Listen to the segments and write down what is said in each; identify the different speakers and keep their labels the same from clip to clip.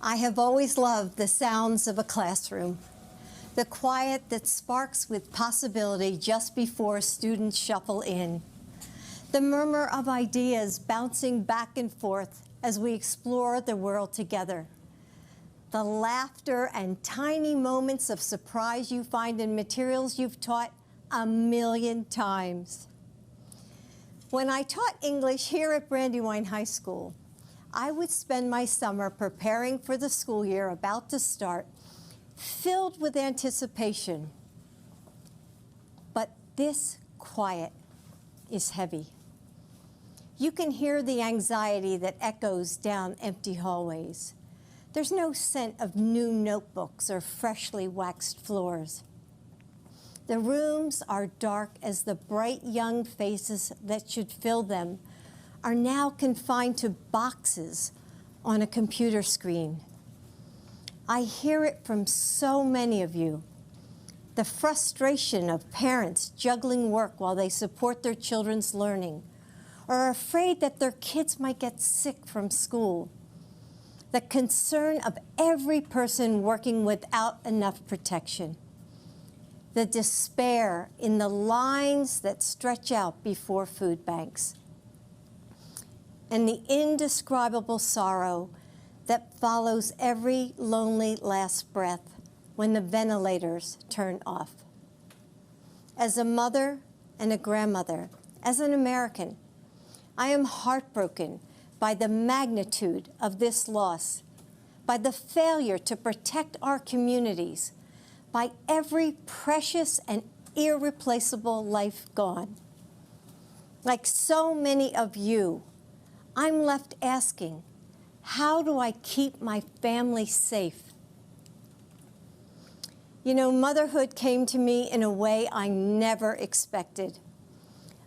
Speaker 1: I have always loved the sounds of a classroom, the quiet that sparks with possibility just before students shuffle in, the murmur of ideas bouncing back and forth as we explore the world together, the laughter and tiny moments of surprise you find in materials you've taught a million times. When I taught English here at Brandywine High School, I would spend my summer preparing for the school year about to start, filled with anticipation. But this quiet is heavy. You can hear the anxiety that echoes down empty hallways. There's no scent of new notebooks or freshly waxed floors. The rooms are dark as the bright young faces that should fill them are now confined to boxes on a computer screen. I hear it from so many of you. The frustration of parents juggling work while they support their children's learning, or are afraid that their kids might get sick from school. The concern of every person working without enough protection. The despair in the lines that stretch out before food banks. And the indescribable sorrow that follows every lonely last breath when the ventilators turn off. As a mother and a grandmother, as an American, I am heartbroken by the magnitude of this loss, by the failure to protect our communities, by every precious and irreplaceable life gone. Like so many of you, I'm left asking, how do I keep my family safe? You know, motherhood came to me in a way I never expected.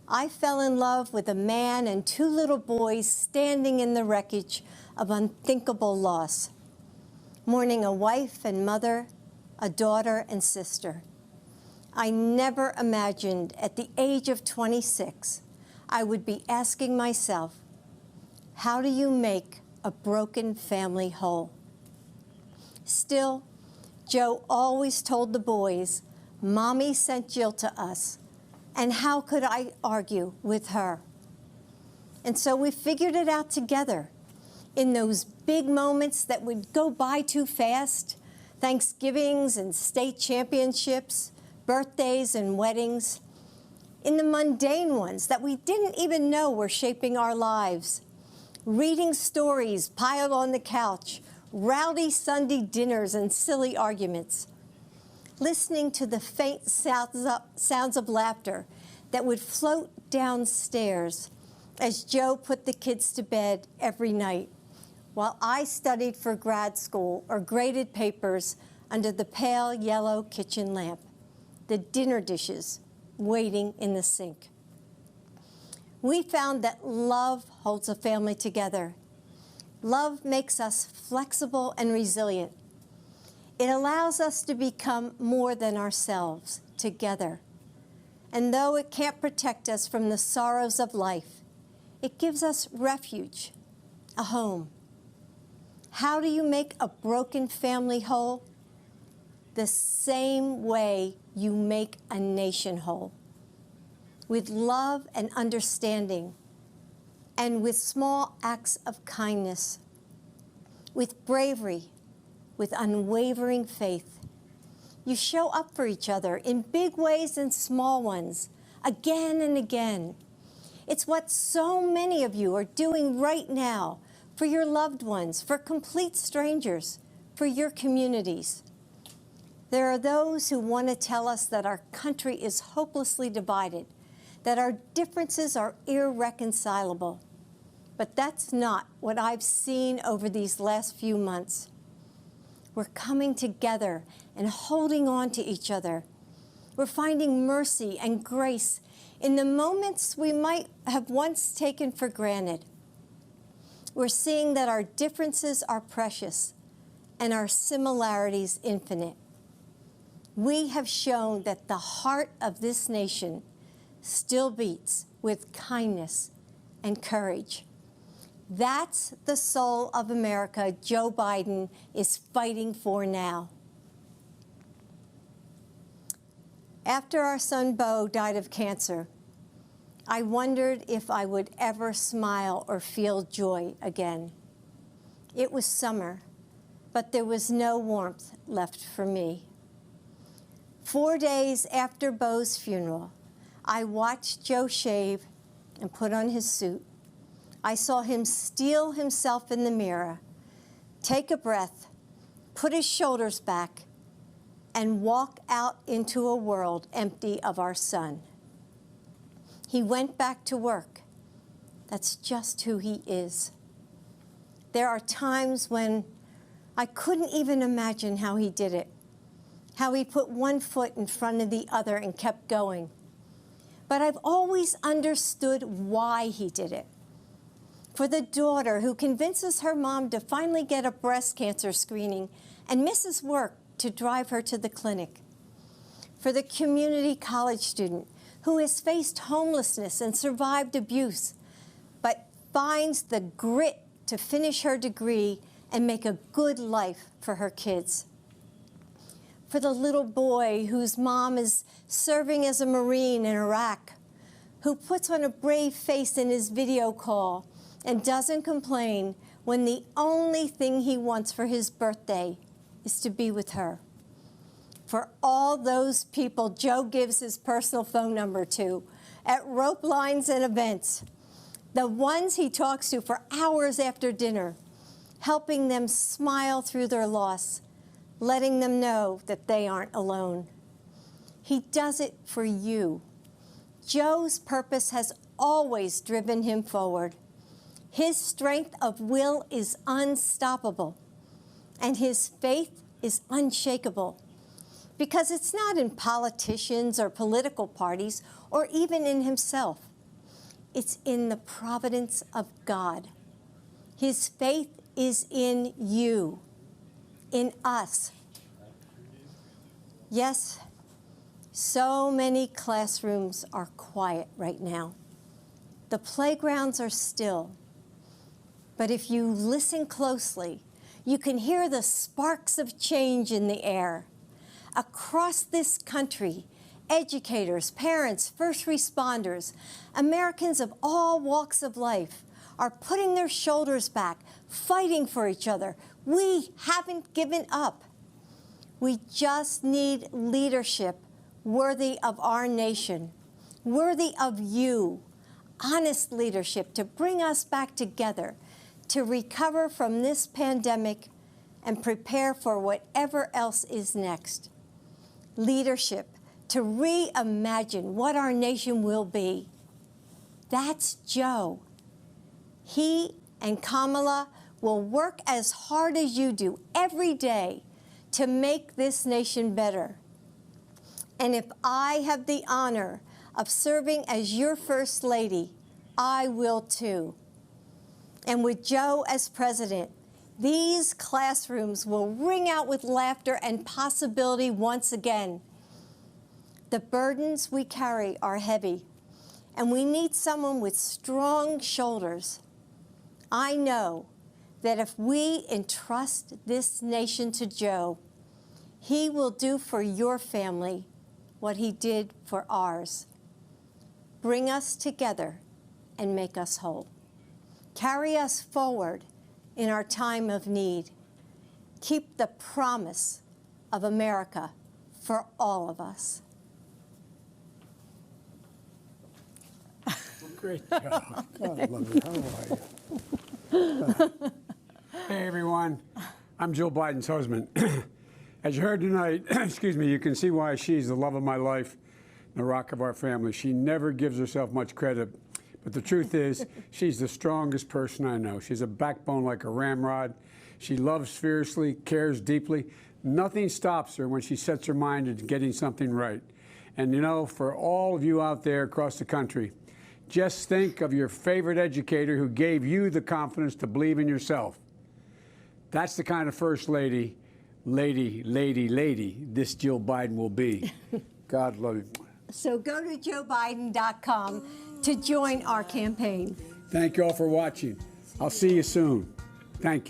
Speaker 1: I fell in love with a man and two little boys standing in the wreckage of unthinkable loss, mourning a wife and mother, a daughter and sister. I never imagined at the age of 26 I would be asking myself, how do you make a broken family whole? Still, Joe always told the boys, Mommy sent Jill to us, and how could I argue with her? And so we figured it out together in those big moments that would go by too fast, Thanksgivings and state championships, birthdays and weddings, in the mundane ones that we didn't even know were shaping our lives, reading stories piled on the couch, rowdy Sunday dinners and silly arguments, listening to the faint sounds of laughter that would float downstairs as Joe put the kids to bed every night, while I studied for grad school or graded papers under the pale yellow kitchen lamp, the dinner dishes waiting in the sink. We found that love holds a family together. Love makes us flexible and resilient. It allows us to become more than ourselves together. And though it can't protect us from the sorrows of life, it gives us refuge, a home. How do you make a broken family whole? The same way you make a nation whole. With love and understanding, and with small acts of kindness, with bravery, with unwavering faith. You show up for each other in big ways and small ones, again and again. It's what so many of you are doing right now for your loved ones, for complete strangers, for your communities. There are those who want to tell us that our country is hopelessly divided, that our differences are irreconcilable. But that's not what I've seen over these last few months. We're coming together and holding on to each other. We're finding mercy and grace in the moments we might have once taken for granted. We're seeing that our differences are precious and our similarities infinite. We have shown that the heart of this nation still beats with kindness and courage. That's the soul of America Joe Biden is fighting for now. After our son Beau died of cancer, I wondered if I would ever smile or feel joy again. It was summer, but there was no warmth left for me. 4 days after Beau's funeral, I watched Joe shave and put on his suit. I saw him steel himself in the mirror, take a breath, put his shoulders back, and walk out into a world empty of our son. He went back to work. That's just who he is. There are times when I couldn't even imagine how he did it, how he put one foot in front of the other and kept going. But I've always understood why he did it. For the daughter who convinces her mom to finally get a breast cancer screening and misses work to drive her to the clinic. For the community college student who has faced homelessness and survived abuse, but finds the grit to finish her degree and make a good life for her kids. For the little boy whose mom is serving as a Marine in Iraq, who puts on a brave face in his video call and doesn't complain when the only thing he wants for his birthday is to be with her. For all those people Joe gives his personal phone number to at rope lines and events, the ones he talks to for hours after dinner, helping them smile through their loss, letting them know that they aren't alone. He does it for you. Joe's purpose has always driven him forward. His strength of will is unstoppable, and his faith is unshakable. Because it's not in politicians or political parties or even in himself. It's in the providence of God. His faith is in you, in us. Yes, so many classrooms are quiet right now. The playgrounds are still. But if you listen closely, you can hear the sparks of change in the air. Across this country, educators, parents, first responders, Americans of all walks of life are putting their shoulders back, fighting for each other. We haven't given up. We just need leadership worthy of our nation, worthy of you, honest leadership to bring us back together, to recover from this pandemic and prepare for whatever else is next. Leadership to reimagine what our nation will be. That's Joe. He and Kamala will work as hard as you do every day to make this nation better. And if I have the honor of serving as your First Lady, I will too. And with Joe as president, these classrooms will ring out with laughter and possibility once again. The burdens we carry are heavy, and we need someone with strong shoulders. I know that if we entrust this nation to Joe, he will do for your family what he did for ours. Bring us together and make us whole. Carry us forward in our time of need. Keep the promise of America for all of us.
Speaker 2: Great job. God, I love you. How are you? Hey, everyone. I'm Jill Biden's husband. As you heard tonight, excuse me, you can see why she's the love of my life, the rock of our family. She never gives herself much credit. But the truth is, she's the strongest person I know. She's a backbone like a ramrod. She loves fiercely, cares deeply. Nothing stops her when she sets her mind to getting something right. And you know, for all of you out there across the country, just think of your favorite educator who gave you the confidence to believe in yourself. That's the kind of First Lady, this Jill Biden will be. God love you.
Speaker 1: So go to JoeBiden.com to join our campaign.
Speaker 2: Thank you all for watching. I'll see you soon. Thank you.